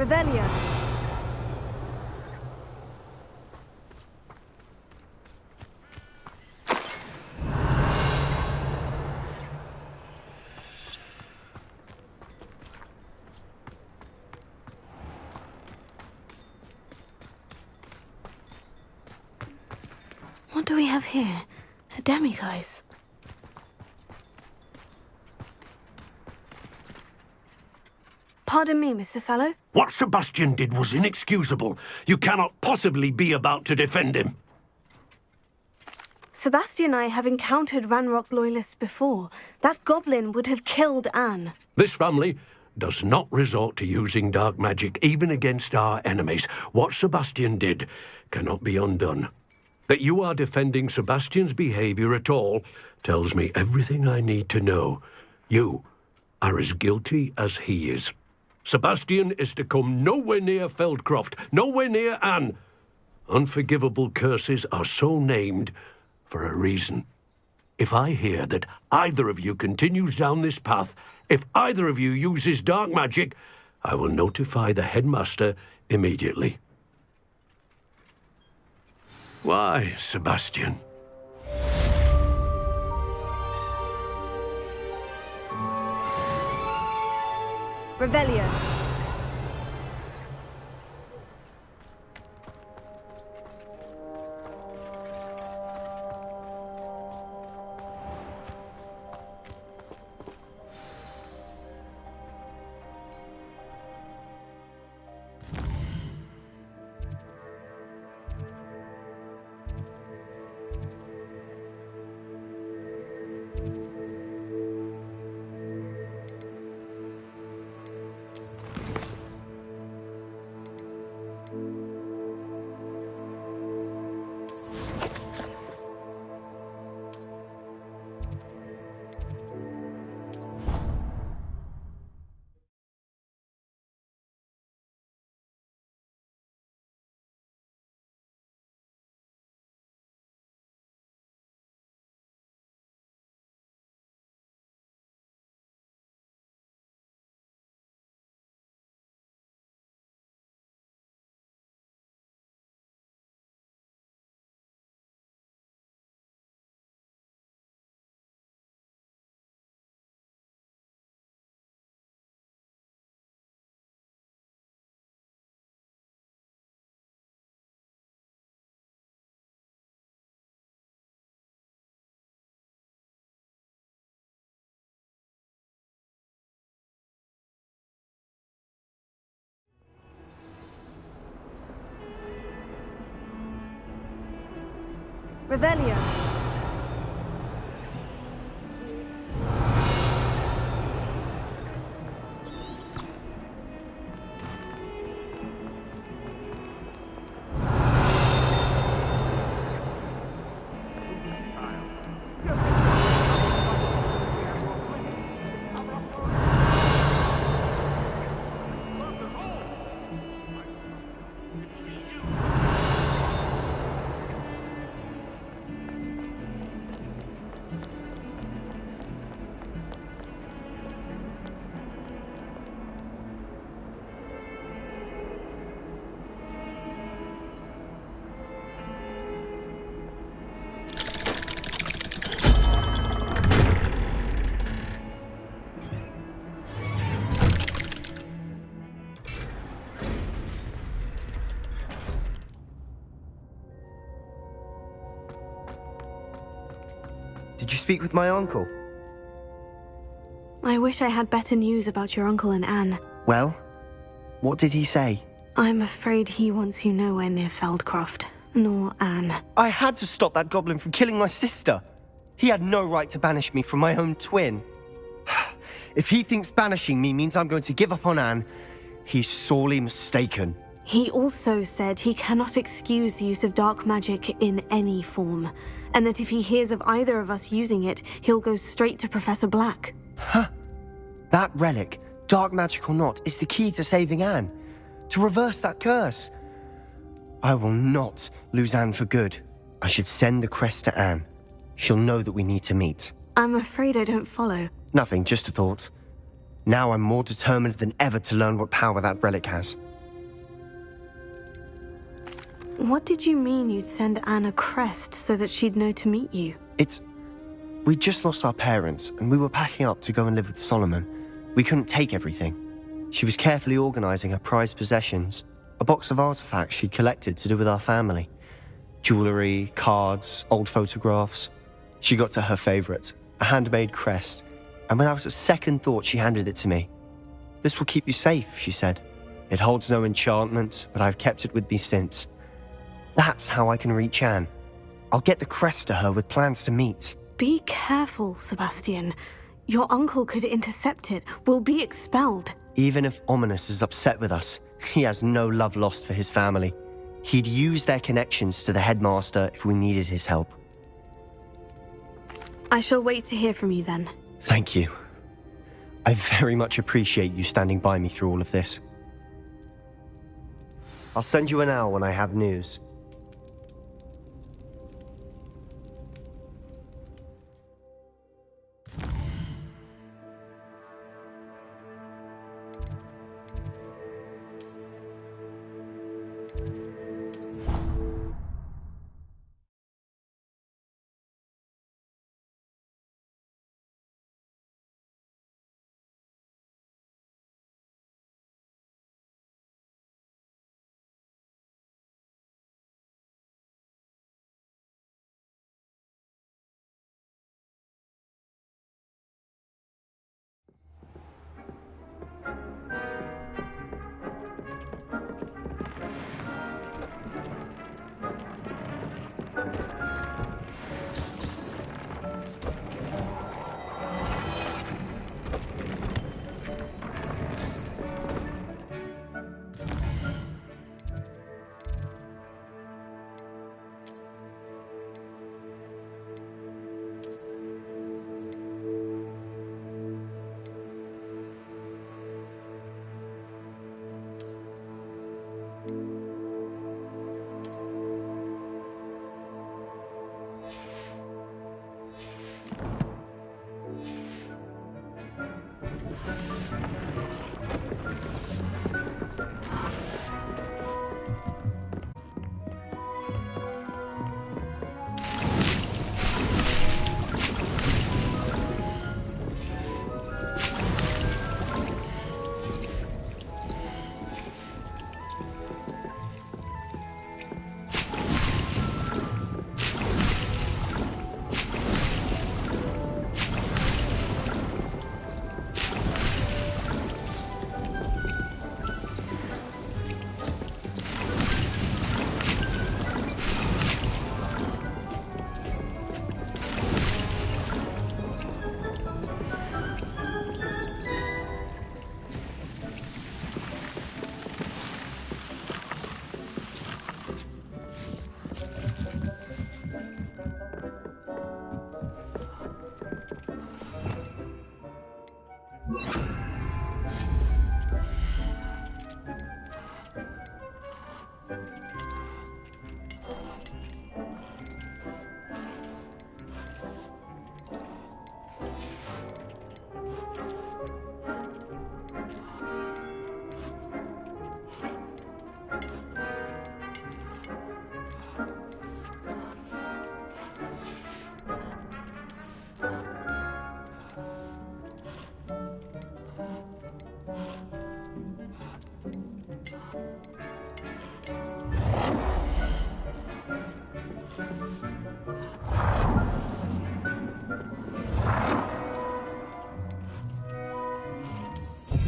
Revelio. What do we have here? A demiguise. Pardon me, Mr. Sallow. What Sebastian did was inexcusable. You cannot possibly be about to defend him. Sebastian and I have encountered Ranrock's loyalists before. That goblin would have killed Anne. This family does not resort to using dark magic even against our enemies. What Sebastian did cannot be undone. That you are defending Sebastian's behavior at all tells me everything I need to know. You are as guilty as he is. Sebastian is to come nowhere near Feldcroft, nowhere near Anne. Unforgivable curses are so named for a reason. If I hear that either of you continues down this path, if either of you uses dark magic, I will notify the headmaster immediately. Why, Sebastian? Revelio. Revelio. Did you speak with my uncle? I wish I had better news about your uncle and Anne. Well, what did he say? I'm afraid he wants you nowhere near Feldcroft, nor Anne. I had to stop that goblin from killing my sister. He had no right to banish me from my own twin. If he thinks banishing me means I'm going to give up on Anne, he's sorely mistaken. He also said he cannot excuse the use of dark magic in any form, and that if he hears of either of us using it, he'll go straight to Professor Black. Huh? That relic, dark magic or not, is the key to saving Anne. To reverse that curse. I will not lose Anne for good. I should send the crest to Anne. She'll know that we need to meet. I'm afraid I don't follow. Nothing, just a thought. Now I'm more determined than ever to learn what power that relic has. What did you mean you'd send Anne a crest so that she'd know to meet you? We'd just lost our parents, and we were packing up to go and live with Solomon. We couldn't take everything. She was carefully organising her prized possessions, a box of artifacts she'd collected to do with our family. Jewellery, cards, old photographs. She got to her favourite, a handmade crest, and without a second thought she handed it to me. "This will keep you safe," she said. "It holds no enchantment, but I've kept it with me since. That's how I can reach Anne. I'll get the crest to her with plans to meet." Be careful, Sebastian. Your uncle could intercept it. We'll be expelled. Even if Ominous is upset with us, he has no love lost for his family. He'd use their connections to the headmaster if we needed his help. I shall wait to hear from you then. Thank you. I very much appreciate you standing by me through all of this. I'll send you an owl when I have news.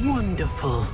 Wonderful.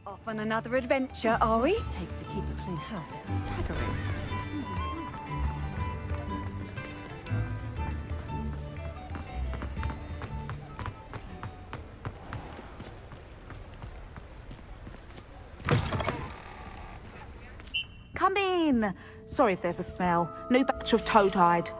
Off on another adventure, are we? Takes to keep a clean house is staggering. Come in. Sorry if there's a smell. New batch of toad-hide.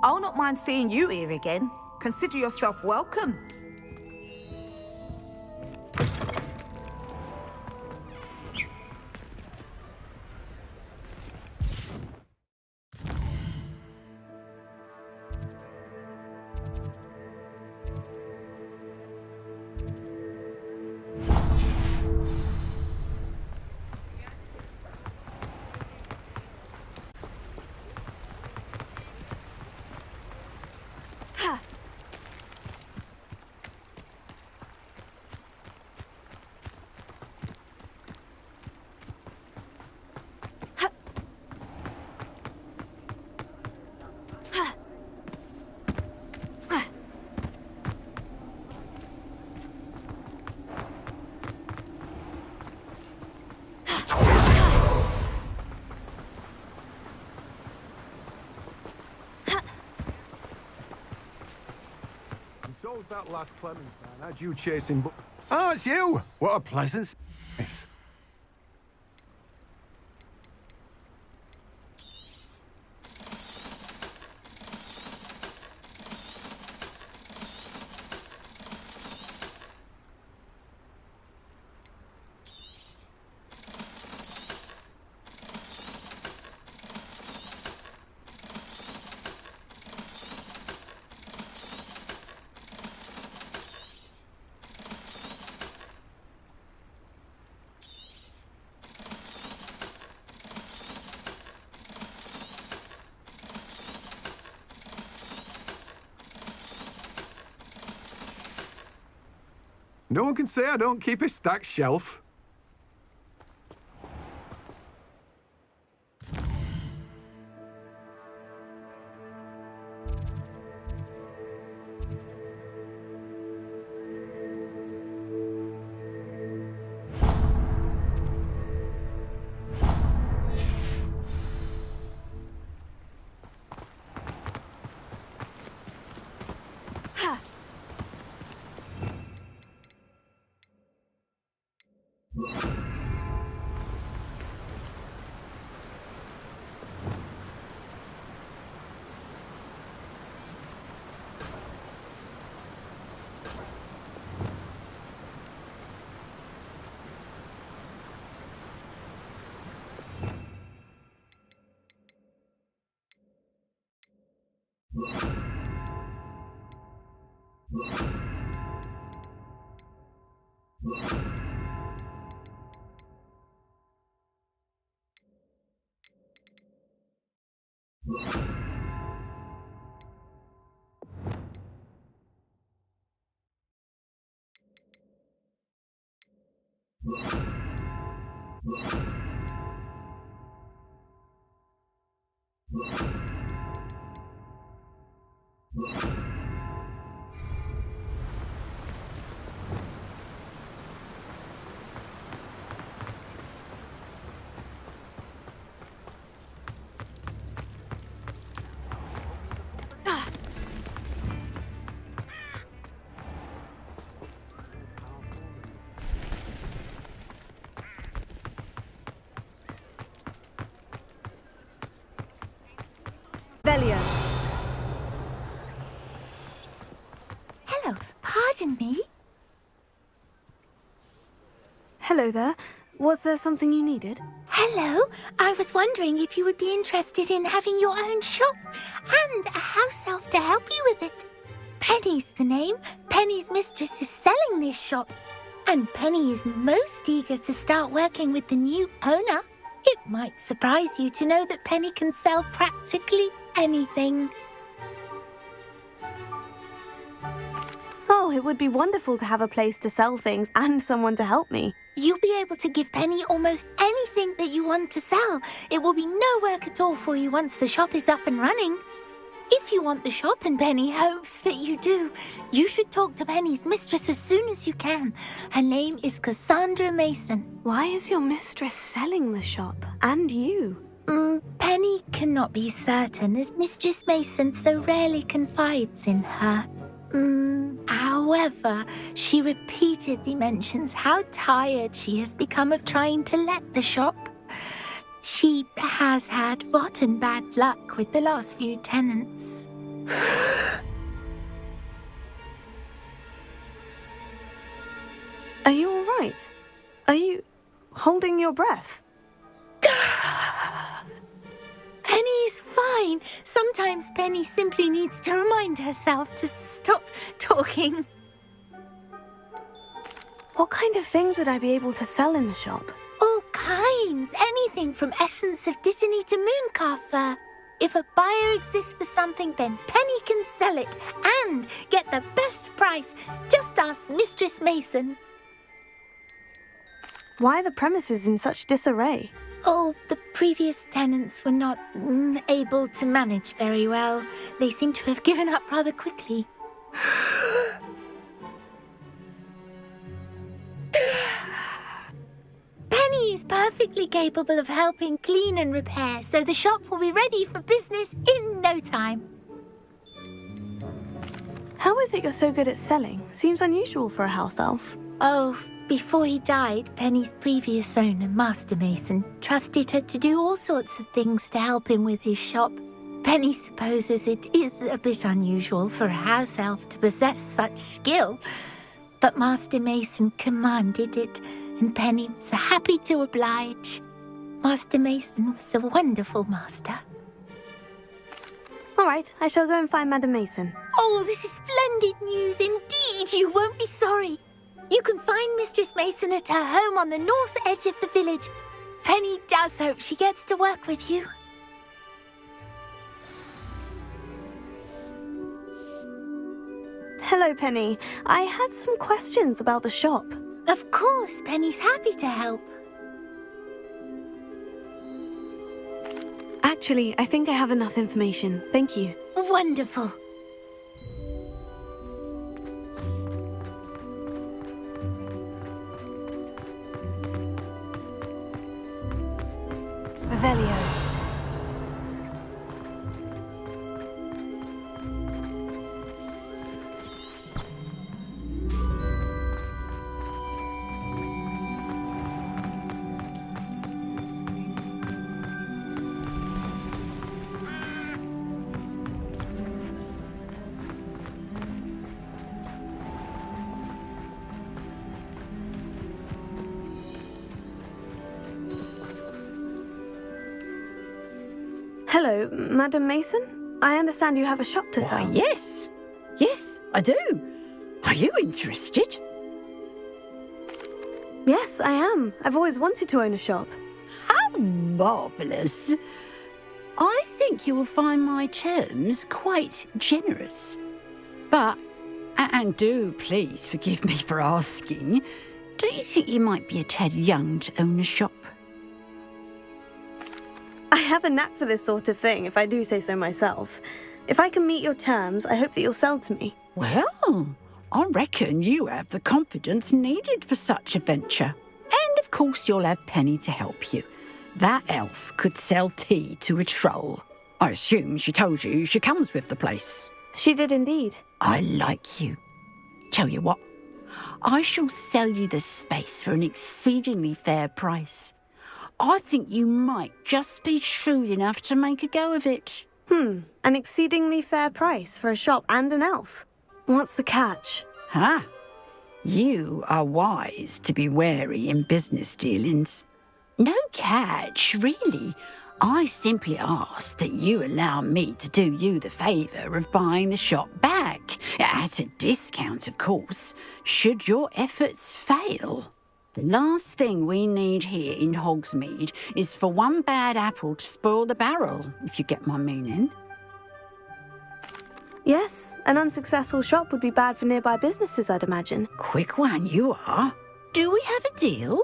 I'll not mind seeing you here again. Consider yourself welcome. So was that last Clementine. Had you chasing Oh, it's you! What a pleasant surprise. No one can say I don't keep a stacked shelf. Velia. Hello, pardon me? Hello there. Was there something you needed? Hello. I was wondering if you would be interested in having your own shop and a house elf to help you with it. Penny's the name. Penny's mistress is selling this shop, and Penny is most eager to start working with the new owner. It might surprise you to know that Penny can sell practically anything. Oh, it would be wonderful to have a place to sell things and someone to help me. You'll be able to give Penny almost anything that you want to sell. It will be no work at all for you once the shop is up and running. If you want the shop, and Penny hopes that you do, you should talk to Penny's mistress as soon as you can. Her name is Cassandra Mason. Why is your mistress selling the shop? And you? Penny cannot be certain, as Mistress Mason so rarely confides in her. However, she repeatedly mentions how tired she has become of trying to let the shop. She has had rotten bad luck with the last few tenants. Are you all right? Are you holding your breath? Penny's fine. Sometimes Penny simply needs to remind herself to stop talking. What kind of things would I be able to sell in the shop? All kinds. Anything from essence of Disney to mooncalf fur. If a buyer exists for something, then Penny can sell it and get the best price. Just ask Mistress Mason. Why are the premises in such disarray? Oh, the previous tenants were not able to manage very well. They seem to have given up rather quickly. Penny is perfectly capable of helping clean and repair, so the shop will be ready for business in no time. How is it you're so good at selling? Seems unusual for a house elf. Oh, before he died, Penny's previous owner, Master Mason, trusted her to do all sorts of things to help him with his shop. Penny supposes it is a bit unusual for a house elf to possess such skill, but Master Mason commanded it, and Penny was happy to oblige. Master Mason was a wonderful master. All right, I shall go and find Madam Mason. Oh, this is splendid news indeed. You won't be sorry. You can find Mistress Mason at her home on the north edge of the village. Penny does hope she gets to work with you. Hello, Penny. I had some questions about the shop. Of course, Penny's happy to help. Actually, I think I have enough information. Thank you. Wonderful. Revelio. Hello, Madam Mason? I understand you have a shop to sell. Why, yes. Yes, I do. Are you interested? Yes, I am. I've always wanted to own a shop. How marvellous. I think you will find my terms quite generous. But, and do please forgive me for asking, don't you think you might be a tad young to own a shop? I have a knack for this sort of thing, if I do say so myself. If I can meet your terms, I hope that you'll sell to me. Well, I reckon you have the confidence needed for such a venture. And of course you'll have Penny to help you. That elf could sell tea to a troll. I assume she told you she comes with the place. She did indeed. I like you. Tell you what, I shall sell you the space for an exceedingly fair price. I think you might just be shrewd enough to make a go of it. An exceedingly fair price for a shop and an elf. What's the catch? Huh? You are wise to be wary in business dealings. No catch. catch, really. I simply ask that you allow me to do you the favour of buying the shop back, at a discount, of course, should your efforts fail. The last thing we need here in Hogsmeade is for one bad apple to spoil the barrel, if you get my meaning. Yes, an unsuccessful shop would be bad for nearby businesses, I'd imagine. Quick one, you are. Do we have a deal?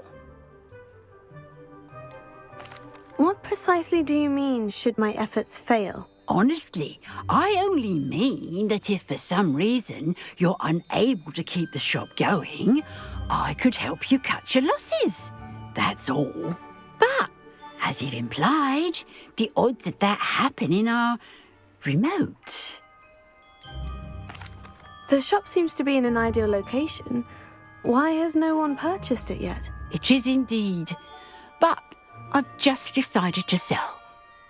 What precisely do you mean, should my efforts fail? Honestly, I only mean that if for some reason you're unable to keep the shop going, I could help you cut your losses. That's all. But, as you've implied, the odds of that happening are remote. The shop seems to be in an ideal location. Why has no one purchased it yet? It is indeed. But I've just decided to sell.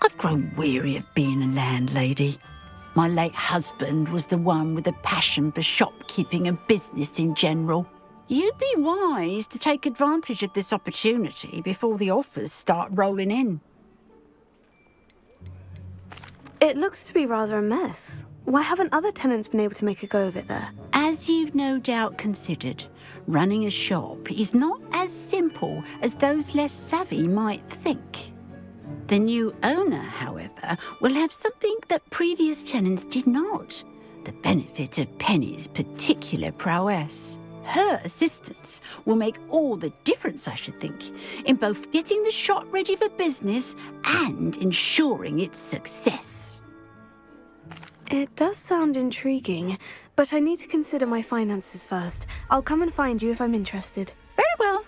I've grown weary of being a landlady. My late husband was the one with a passion for shopkeeping and business in general. You'd be wise to take advantage of this opportunity before the offers start rolling in. It looks to be rather a mess. Why haven't other tenants been able to make a go of it there? As you've no doubt considered, running a shop is not as simple as those less savvy might think. The new owner, however, will have something that previous tenants did not, the benefit of Penny's particular prowess. Her assistance will make all the difference, I should think, in both getting the shop ready for business and ensuring its success. It does sound intriguing, but I need to consider my finances first. I'll come and find you if I'm interested. Very well,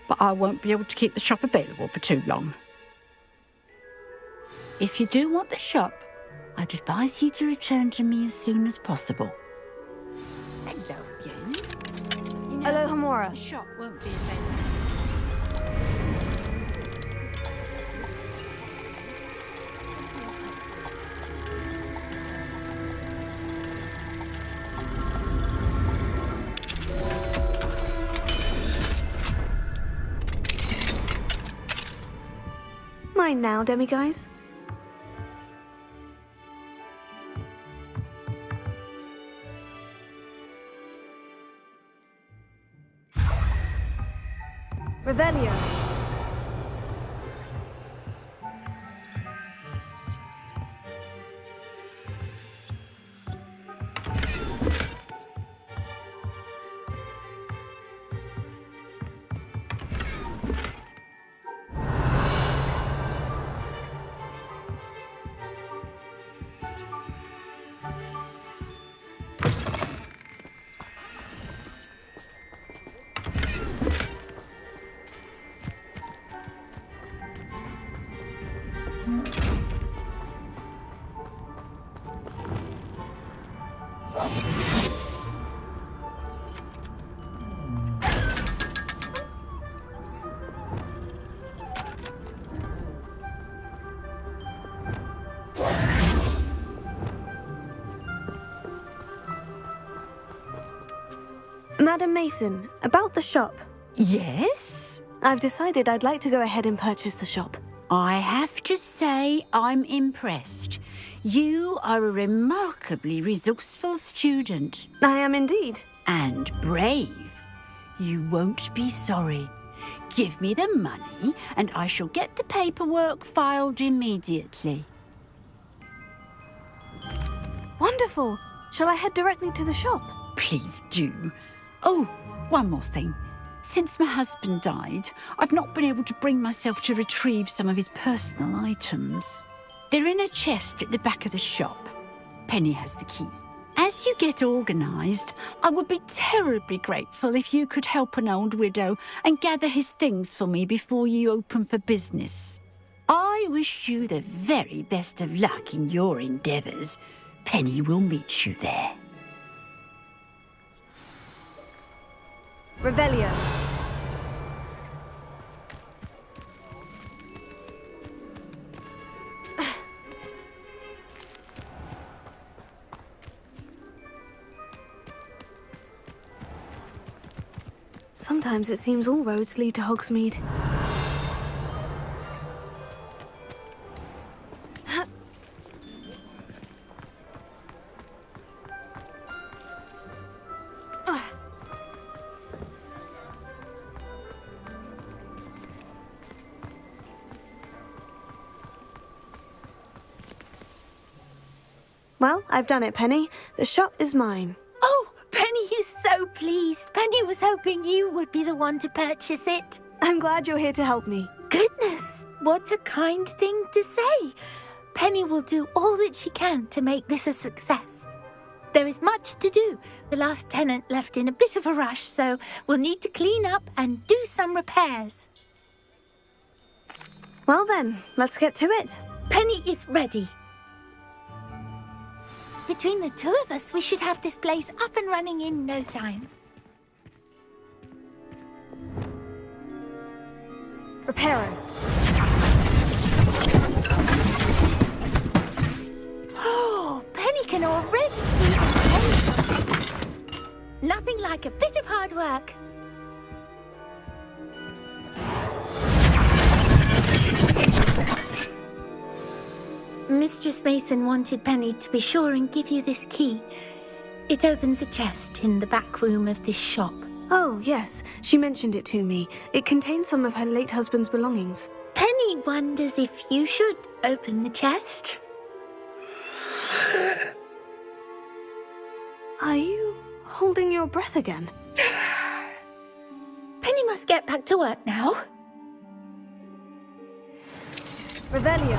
but I won't be able to keep the shop available for too long. If you do want the shop, I'd advise you to return to me as soon as possible. Hello again. You know, Hello, Hamora. The shop won't be available. Mine now, demiguise. Revelio. Madam Mason, about the shop. Yes? I've decided I'd like to go ahead and purchase the shop. I have to say I'm impressed. You are a remarkably resourceful student. I am indeed. And brave. You won't be sorry. Give me the money and I shall get the paperwork filed immediately. Wonderful. Shall I head directly to the shop? Please do. Oh, one more thing. Since my husband died, I've not been able to bring myself to retrieve some of his personal items. They're in a chest at the back of the shop. Penny has the key. As you get organised, I would be terribly grateful if you could help an old widow and gather his things for me before you open for business. I wish you the very best of luck in your endeavours. Penny will meet you there. Revelio. Sometimes it seems all roads lead to Hogsmeade. Well, I've done it, Penny. The shop is mine. Oh, Penny is so pleased. Penny was hoping you would be the one to purchase it. I'm glad you're here to help me. Goodness, what a kind thing to say. Penny will do all that she can to make this a success. There is much to do. The last tenant left in a bit of a rush, so we'll need to clean up and do some repairs. Well then, let's get to it. Penny is ready. Between the two of us, we should have this place up and running in no time. Reparo. Oh, Penny can already see the potential. Nothing like a bit of hard work. Mistress Mason wanted Penny to be sure and give you this key. It opens a chest in the back room of this shop. Oh, yes. She mentioned it to me. It contains some of her late husband's belongings. Penny wonders if you should open the chest. Are you holding your breath again? Penny must get back to work now. Revelio.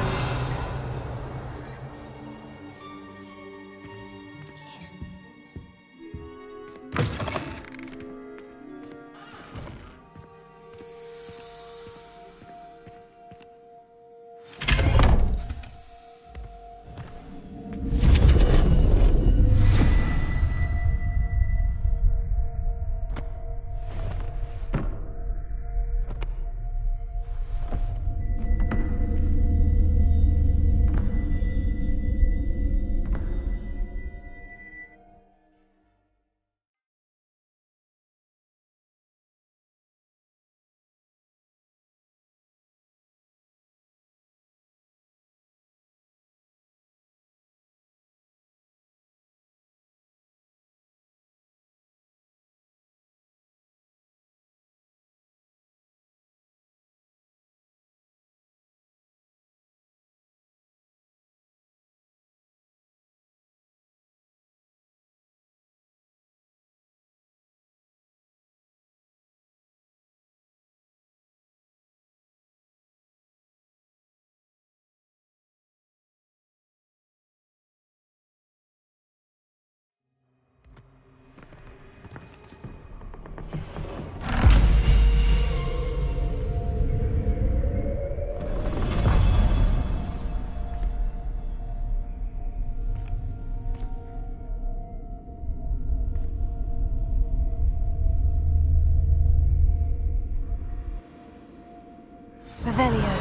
Revelio.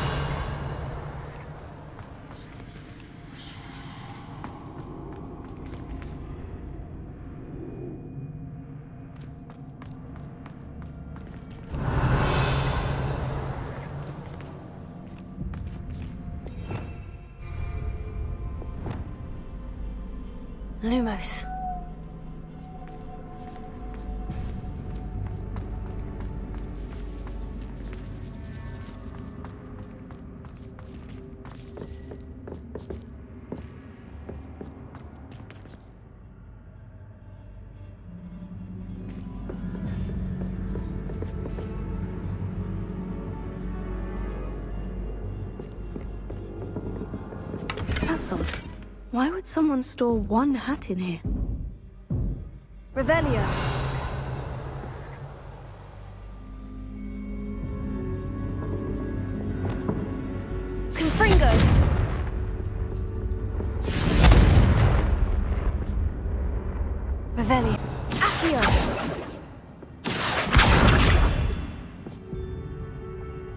Lumos. That's odd. Why would someone store one hat in here? Revelio. Confringo. Revelio. Accio.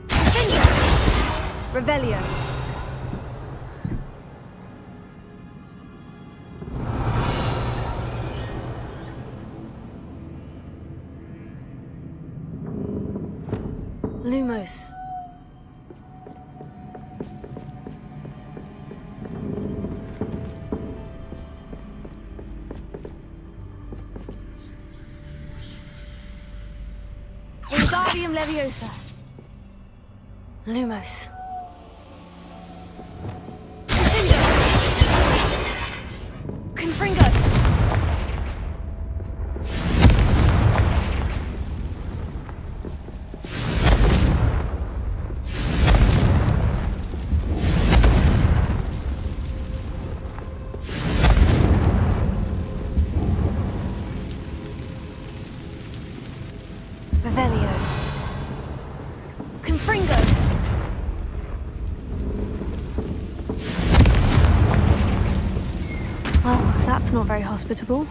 Confringo. Revelio. Lumos. Wingardium Leviosa. Lumos. Revelio. Confringo. Well, that's not very hospitable.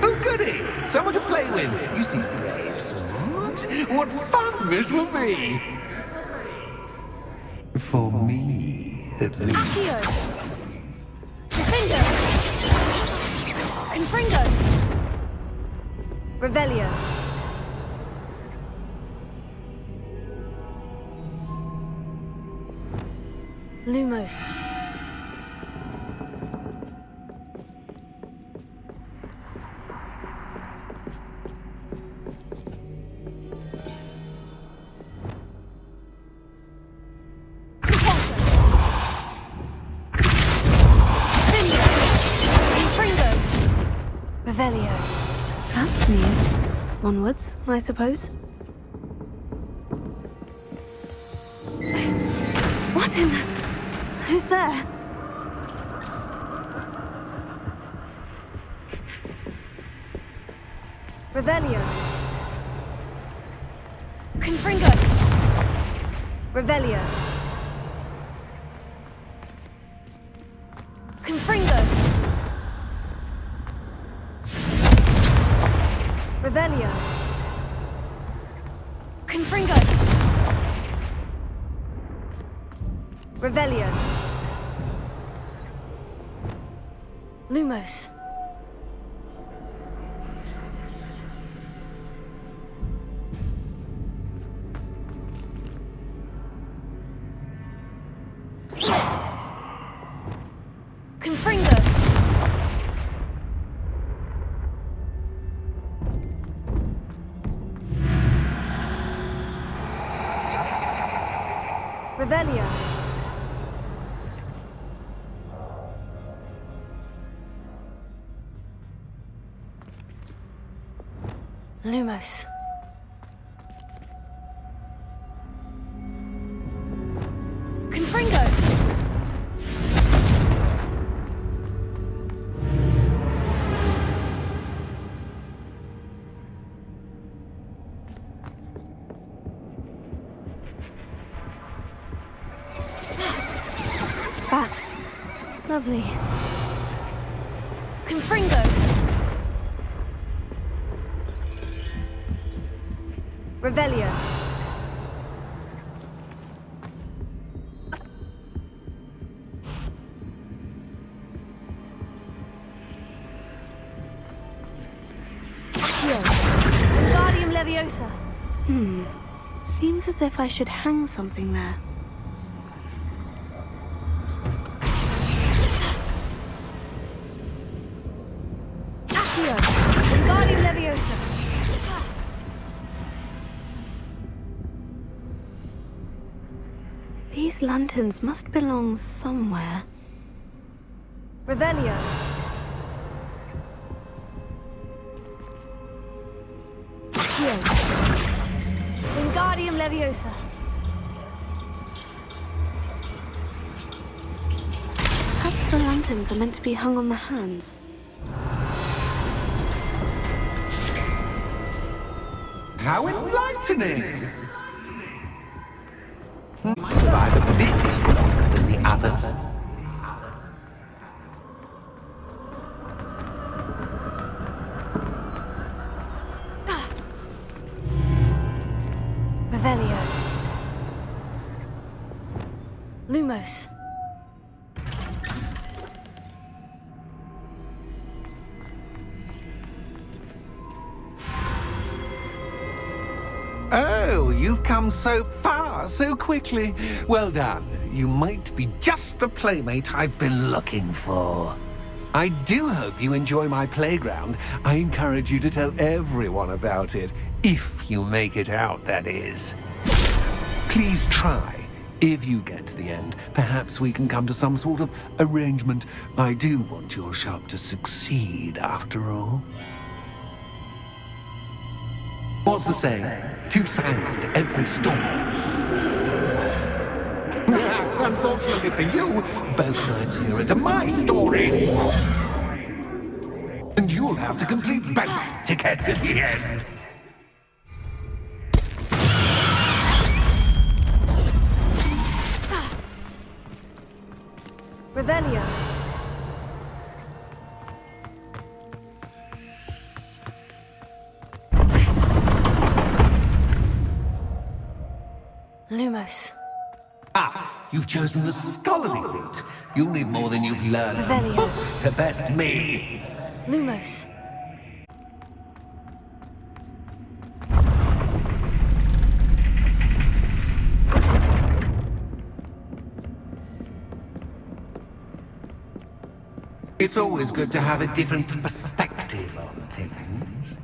Oh, goody! Someone to play with. You see, Graves, what fun this will be! For me, at least. Accio. Confringo. Confringo. Revelio. Lumos. Revelio. That's new. Onwards, I suppose. What in the... Who's there? Revelio. Confringo. Revelio. Confringo. Revelio. Confringo. Revelio. Lumos. Confringo. Revelio. Lumos. Confringo. That's lovely. Confringo. Revelio. Accio. Wingardium Leviosa. Seems as if I should hang something there. Accio. Wingardium Leviosa. These lanterns must belong somewhere. Revelio. Accio. Wingardium Leviosa. Perhaps the lanterns are meant to be hung on the hands. How enlightening! Survive a bit longer than the others. Revelio. Lumos. Oh, you've come so far, so quickly. Well done. You might be just the playmate I've been looking for. I do hope you enjoy my playground. I encourage you to tell everyone about it. If you make it out, that is. Please try. If you get to the end, perhaps we can come to some sort of arrangement. I do want your shop to succeed, after all. What's the saying? 2 sides to every story. Unfortunately for you, both sides here are to my story. And you'll You'll have to complete both to get to the end. Revelio. Lumos. Ah, you've chosen the scholarly route. You'll need more than you've learned from Revelio. books to best me. Lumos. It's always good to have a different perspective on things.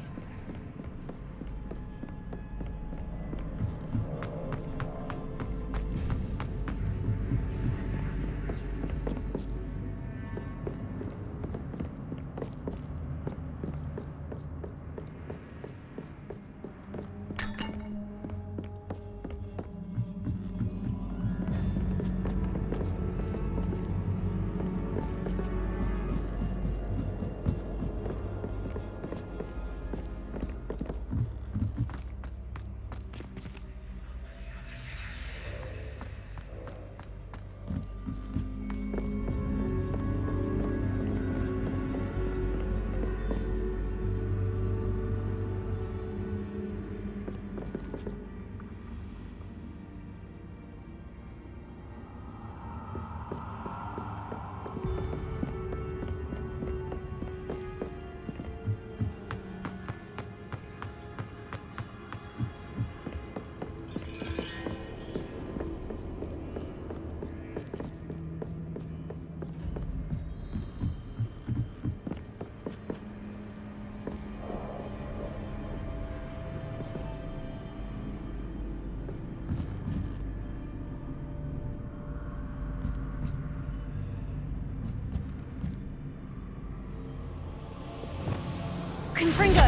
Confringo!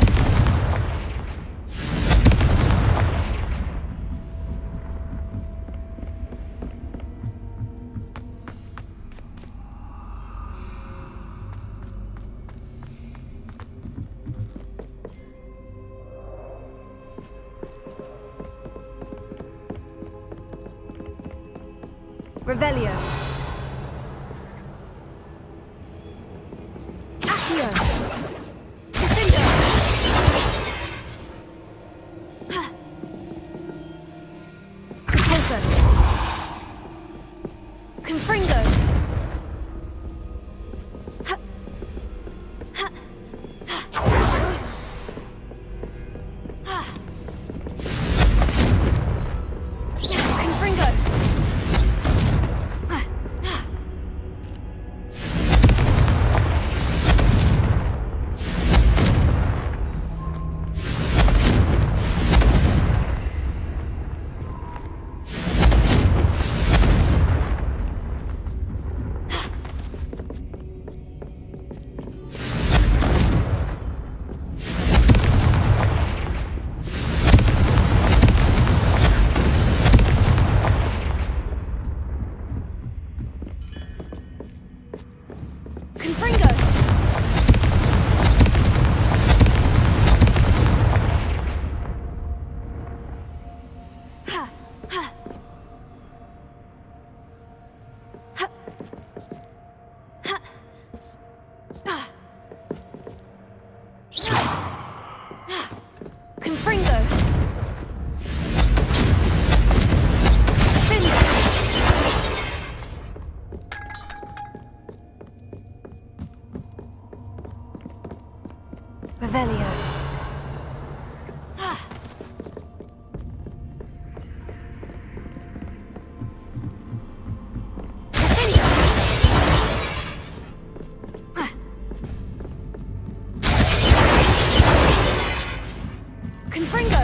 Revelio. Accio. Defendo. Impulso. Confringo. Confringo. Confringo! Ha! Ha! Ha! Ha! Ah! Ah! Confringo! Defendo! Revelio. Ah. Defendo. Ah. Confringo.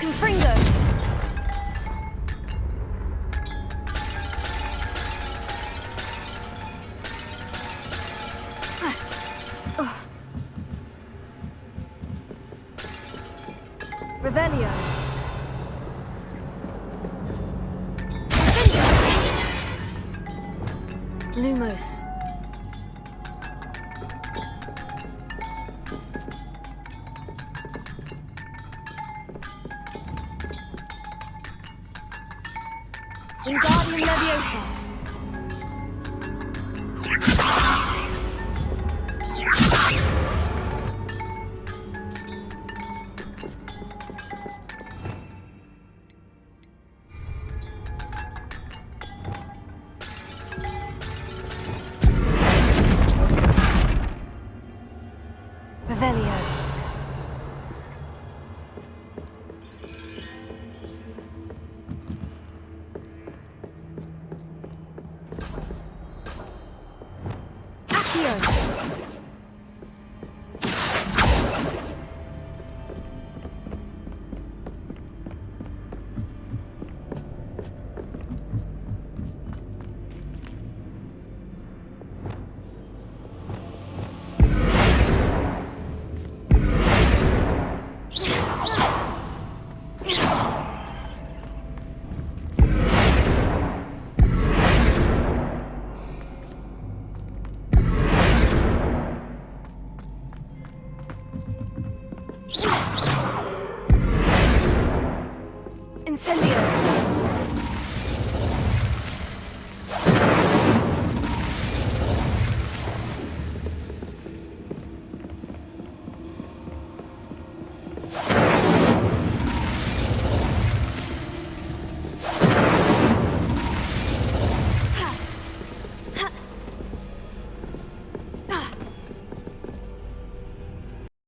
Confringo! Revelio. Lumos. Wingardium Leviosa. Revelio. Accio. Incendio.